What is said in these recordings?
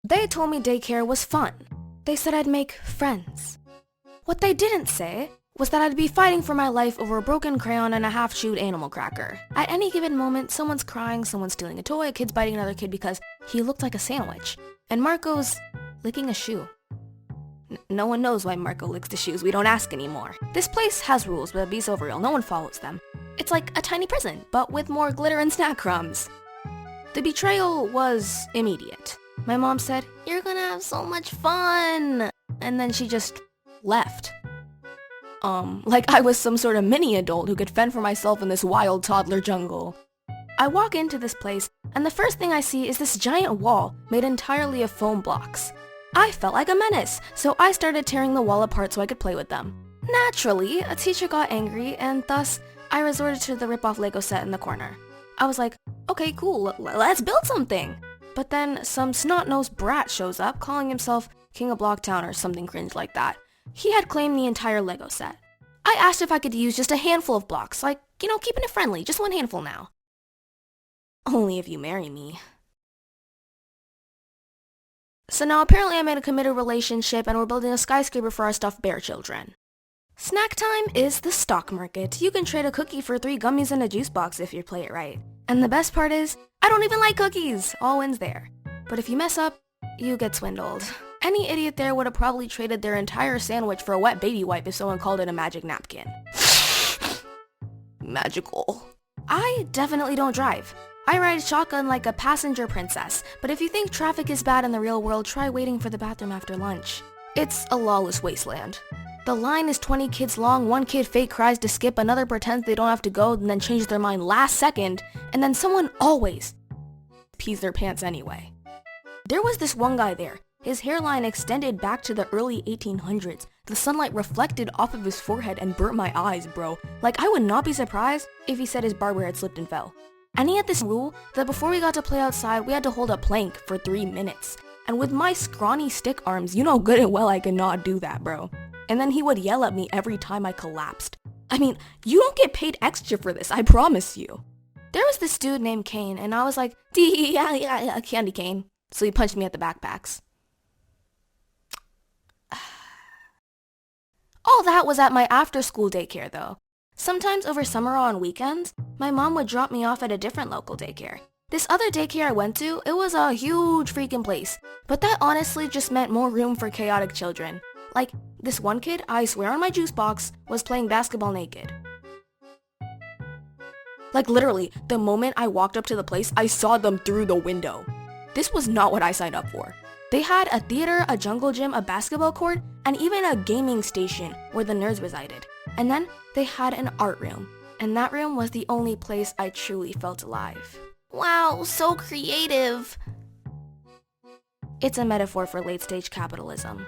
They told me daycare was fun. They said I'd make friends. What they didn't say was that I'd be fighting for my life over a broken crayon and a half-chewed animal cracker. At any given moment, someone's crying, someone's stealing a toy, a kid's biting another kid because he looked like a sandwich, and Marco's licking a shoe. No one knows why Marco licks the shoes. We don't ask anymore. This place has rules, but be so real. No one follows them. It's like a tiny prison, but with more glitter and snack crumbs. The betrayal was immediate. My mom said, "You're gonna have so much fun," and then she just left. Like I was some sort of mini adult who could fend for myself in this wild toddler jungle. I walk into this place, and the first thing I see is this giant wall made entirely of foam blocks. I felt like a menace, so I started tearing the wall apart so I could play with them. Naturally, a teacher got angry, and thus, I resorted to the rip-off Lego set in the corner. I was like, okay, cool, let's build something. But then some snot-nosed brat shows up, calling himself King of Blocktown or something cringe like that. He had claimed the entire Lego set. I asked if I could use just a handful of blocks, like, keeping it friendly, just one handful now. Only if you marry me. So now apparently I'm in a committed relationship and we're building a skyscraper for our stuffed bear children. Snack time is the stock market. You can trade a cookie for 3 gummies and a juice box if you play it right. And the best part is, I don't even like cookies! All wins there. But if you mess up, you get swindled. Any idiot there would have probably traded their entire sandwich for a wet baby wipe if someone called it a magic napkin. Magical. I definitely don't drive. I ride shotgun like a passenger princess, but if you think traffic is bad in the real world, try waiting for the bathroom after lunch. It's a lawless wasteland. The line is 20 kids long, one kid fake cries to skip, another pretends they don't have to go and then changes their mind last second, and then someone always pees their pants anyway. There was this one guy there. His hairline extended back to the early 1800s. The sunlight reflected off of his forehead and burnt my eyes, bro. Like, I would not be surprised if he said his barber had slipped and fell. And he had this rule that before we got to play outside, we had to hold a plank for 3 minutes. And with my scrawny stick arms, you know good and well I could not do that, bro. And then he would yell at me every time I collapsed. I mean, you don't get paid extra for this, I promise you. There was this dude named Kane, and I was like, candy cane. So he punched me at the backpacks. All that was at my after-school daycare, though. Sometimes over summer or on weekends, my mom would drop me off at a different local daycare. This other daycare I went to, it was a huge freaking place, but that honestly just meant more room for chaotic children. Like, this one kid, I swear on my juice box, was playing basketball naked. Like literally, the moment I walked up to the place, I saw them through the window. This was not what I signed up for. They had a theater, a jungle gym, a basketball court, and even a gaming station where the nerds resided. And then they had an art room, and that room was the only place I truly felt alive. Wow, so creative! It's a metaphor for late-stage capitalism.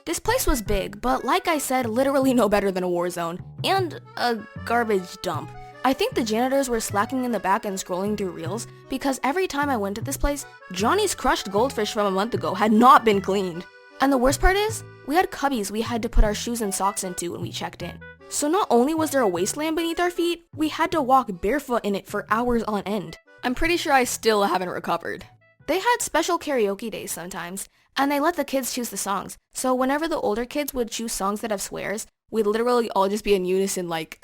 This place was big, but like I said, literally no better than a war zone, and a garbage dump. I think the janitors were slacking in the back and scrolling through reels, because every time I went to this place, Johnny's crushed goldfish from a month ago had not been cleaned. And the worst part is, we had cubbies we had to put our shoes and socks into when we checked in. So not only was there a wasteland beneath our feet, we had to walk barefoot in it for hours on end. I'm pretty sure I still haven't recovered. They had special karaoke days sometimes, and they let the kids choose the songs. So whenever the older kids would choose songs that have swears, we'd literally all just be in unison like,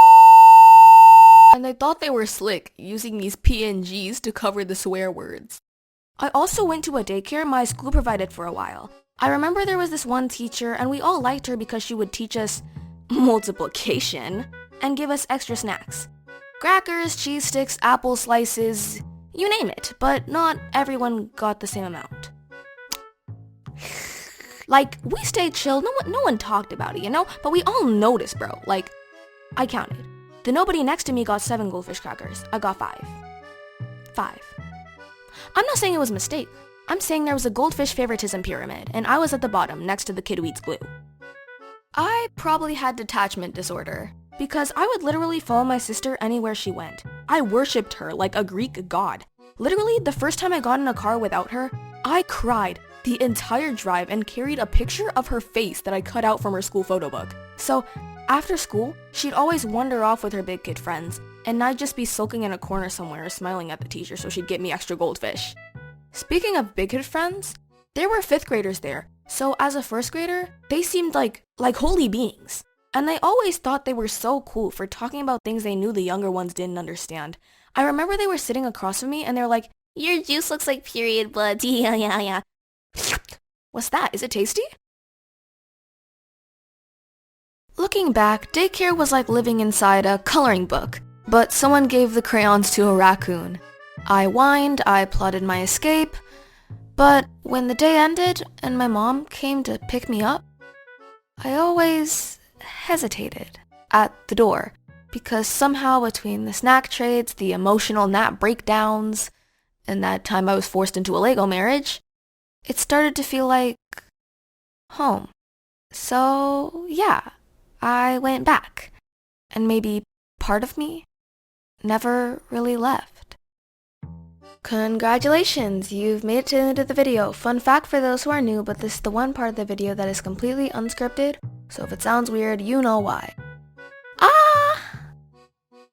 and they thought they were slick, using these PNGs to cover the swear words. I also went to a daycare my school provided for a while. I remember there was this one teacher, and we all liked her because she would teach us multiplication and give us extra snacks. Crackers, cheese sticks, apple slices, you name it, but not everyone got the same amount. Like, we stayed chill, no one talked about it, but we all noticed, bro. Like, I counted. The nobody next to me got 7 goldfish crackers. I got 5. 5. I'm not saying it was a mistake. I'm saying there was a goldfish favoritism pyramid, and I was at the bottom, next to the kid who eats glue. I probably had detachment disorder, because I would literally follow my sister anywhere she went. I worshipped her like a Greek god. Literally, the first time I got in a car without her, I cried the entire drive and carried a picture of her face that I cut out from her school photo book. So, after school, she'd always wander off with her big kid friends, and I'd just be sulking in a corner somewhere smiling at the teacher so she'd get me extra goldfish. Speaking of big kid friends, There were 5th graders there, so as a 1st grader, they seemed like holy beings. And I always thought they were so cool for talking about things they knew the younger ones didn't understand. I remember they were sitting across from me and they were like, "Your juice looks like period blood, yeah. What's that? Is it tasty?" Looking back, daycare was like living inside a coloring book, but someone gave the crayons to a raccoon. I whined, I plotted my escape, but when the day ended and my mom came to pick me up, I always hesitated at the door, because somehow between the snack trades, the emotional nap breakdowns, and that time I was forced into a Lego marriage, it started to feel like home. So yeah, I went back, and maybe part of me never really left. Congratulations, you've made it to the end of the video. Fun fact for those who are new, but this is the one part of the video that is completely unscripted, so if it sounds weird, you know why.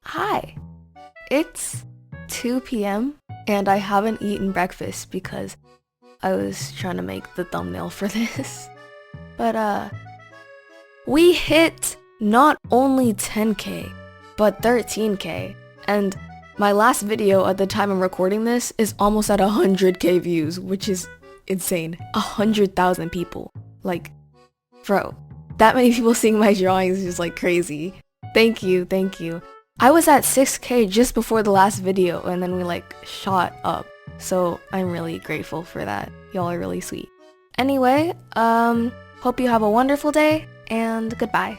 Hi. It's 2 p.m. and I haven't eaten breakfast because I was trying to make the thumbnail for this. But we hit not only 10K, but 13K, and my last video at the time I'm recording this is almost at 100K views, which is insane. 100,000 people. Like, bro, that many people seeing my drawings is just like crazy. Thank you. I was at 6K just before the last video, and then we like shot up. So I'm really grateful for that. Y'all are really sweet. Anyway, hope you have a wonderful day, and goodbye.